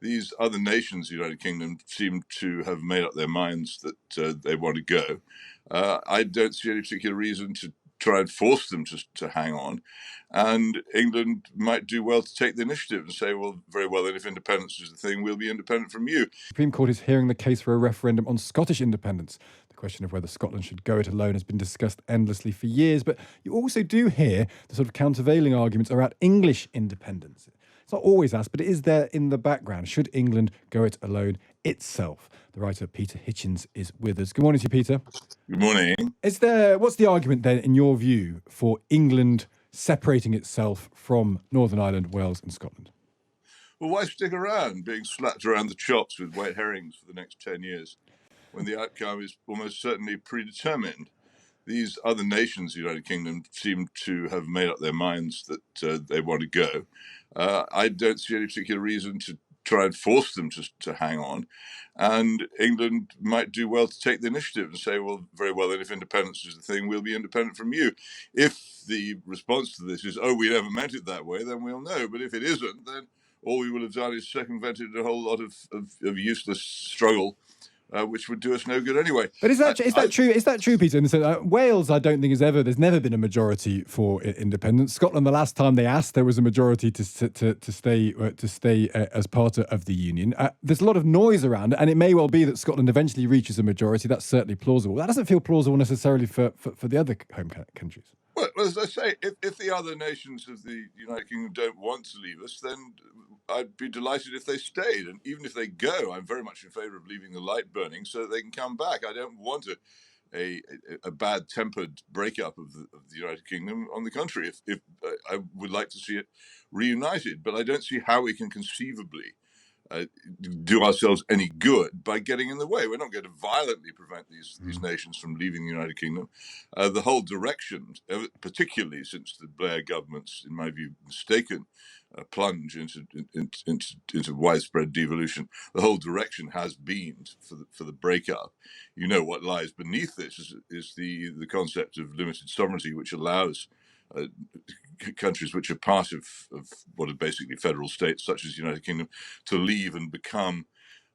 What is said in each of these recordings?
these other nations, the United Kingdom, seem to have made up their minds that they want to go. I don't see any particular reason to try and force them to hang on. And England might do well to take the initiative and say, well, very well, then if independence is the thing, we'll be independent from you. The Supreme Court is hearing the case for a referendum on Scottish independence. The question of whether Scotland should go it alone has been discussed endlessly for years, but you also do hear the sort of countervailing arguments around English independence. It's not always asked, but it is there in the background. Should England go it alone itself? The writer Peter Hitchens is with us. Good morning to you, Peter. Good morning. What's the argument then, in your view, for England separating itself from Northern Ireland, Wales and Scotland? Well, why stick around being slapped around the chops with white herrings for the next 10 years when the outcome is almost certainly predetermined? These other nations, the United Kingdom, seem to have made up their minds that they want to go. I don't see any particular reason to try and force them to hang on. And England might do well to take the initiative and say, well, very well, then if independence is the thing, we'll be independent from you. If the response to this is, oh, we never meant it that way, then we'll know. But if it isn't, then all we will have done is circumvented a whole lot of useless struggle, which would do us no good anyway. But is that true? Is that true, Peter? And so, Wales, I don't think there's never been a majority for independence. Scotland, the last time they asked, there was a majority to stay as part of the union. There's a lot of noise around it, and it may well be that Scotland eventually reaches a majority. That's certainly plausible. That doesn't feel plausible necessarily for the other home countries. Well, as I say, if the other nations of the United Kingdom don't want to leave us, then I'd be delighted if they stayed. And even if they go, I'm very much in favour of leaving the light burning so that they can come back. I don't want a bad-tempered breakup of the United Kingdom. On the contrary, if I would like to see it reunited, but I don't see how we can conceivably do ourselves any good by getting in the way. We're not going to violently prevent these nations from leaving the United Kingdom. The whole direction, particularly since the Blair government's, in my view, mistaken plunge into widespread devolution, the whole direction has been for the breakup. You know what lies beneath this is the concept of limited sovereignty, which allows countries which are part of what are basically federal states, such as the United Kingdom, to leave and become,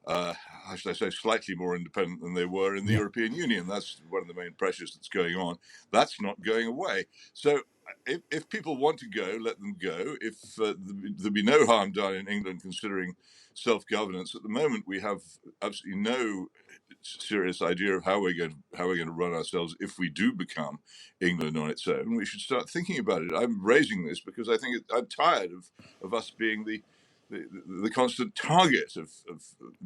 how should I say, slightly more independent than they were in the European Union. That's one of the main pressures that's going on. That's not going away. So if people want to go, let them go. If there'll be no harm done in England considering self-governance. At the moment, we have absolutely no serious idea of how we're going to run ourselves if we do become England on its own. We should start thinking about it. I'm raising this because I think I'm tired of us being the constant target of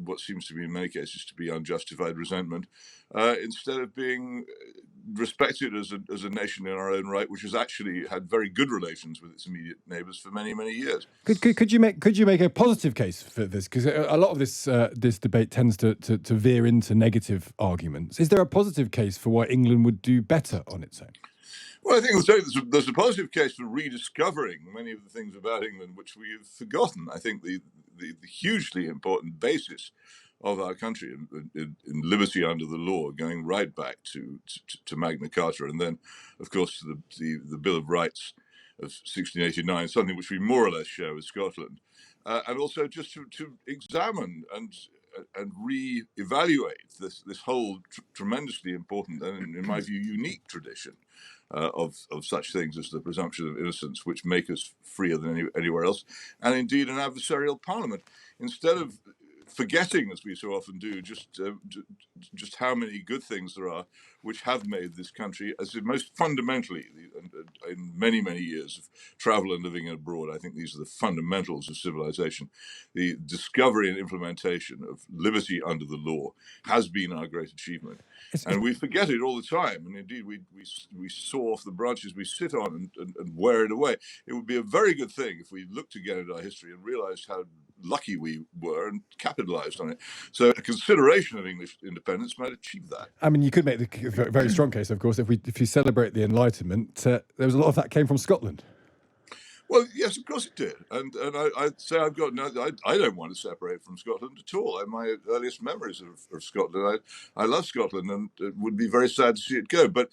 what seems to be in many cases to be unjustified resentment, instead of being respected as a nation in our own right, which has actually had very good relations with its immediate neighbours for many, many years. Could you make a positive case for this? Because a lot of this debate tends to veer into negative arguments. Is there a positive case for why England would do better on its own? Well, I think there's a positive case for rediscovering many of the things about England which we've forgotten. I think the hugely important basis of our country in liberty under the law, going right back to Magna Carta, and then, of course, the Bill of Rights of 1689, something which we more or less share with Scotland, and also just to examine and re-evaluate this whole tremendously important and, in my view, unique tradition of such things as the presumption of innocence, which make us freer than anywhere else, and indeed an adversarial parliament. Instead of forgetting, as we so often do, just how many good things there are which have made this country, as the most fundamentally, in many, many years of travel and living abroad, I think these are the fundamentals of civilization. The discovery and implementation of liberty under the law has been our great achievement. And we forget it all the time. And indeed, we saw off the branches we sit on and wear it away. It would be a very good thing if we looked again at our history and realized how lucky we were and capitalized on it. So a consideration of English independence might achieve that. I mean, you could make the very strong case, of course, if you celebrate the Enlightenment, there was a lot of that came from Scotland. Well, yes, of course it did, and I'd say I've got no. I don't want to separate from Scotland at all. And my earliest memories of Scotland, I love Scotland, and it would be very sad to see it go. But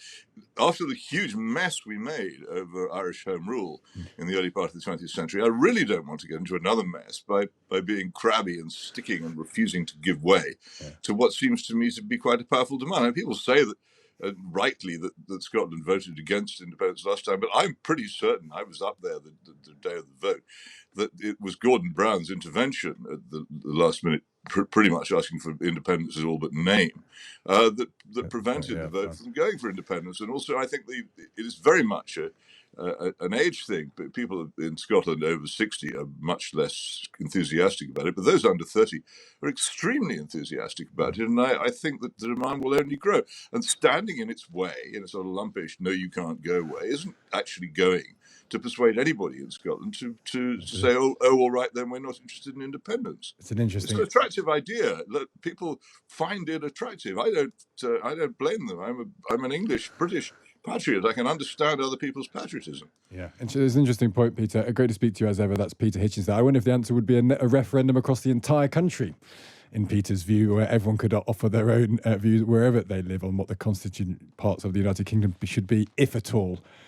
after the huge mess we made over Irish Home Rule in the early part of the 20th century, I really don't want to get into another mess by being crabby and sticking and refusing to give way to what seems to me to be quite a powerful demand. And people say that. Rightly that Scotland voted against independence last time, but I'm pretty certain, I was up there the day of the vote, that it was Gordon Brown's intervention at the last minute, pretty much asking for independence in all but name, that prevented the vote from going for independence. And also, I think it is very much an age thing. But people in Scotland over 60 are much less enthusiastic about it, but those under 30 are extremely enthusiastic about it. And I think that the demand will only grow. And standing in its way, in a sort of lumpish, no, you can't go way, isn't actually going to persuade anybody in Scotland to say, oh, all right, then we're not interested in independence. It's an interesting, it's an attractive idea. People find it attractive. I don't blame them. I'm an English British patriot. I can understand other people's patriotism. Yeah, and so there's an interesting point, Peter. Great to speak to you as ever. That's Peter Hitchens there. I wonder if the answer would be a referendum across the entire country, in Peter's view, where everyone could offer their own views wherever they live on what the constituent parts of the United Kingdom should be, if at all.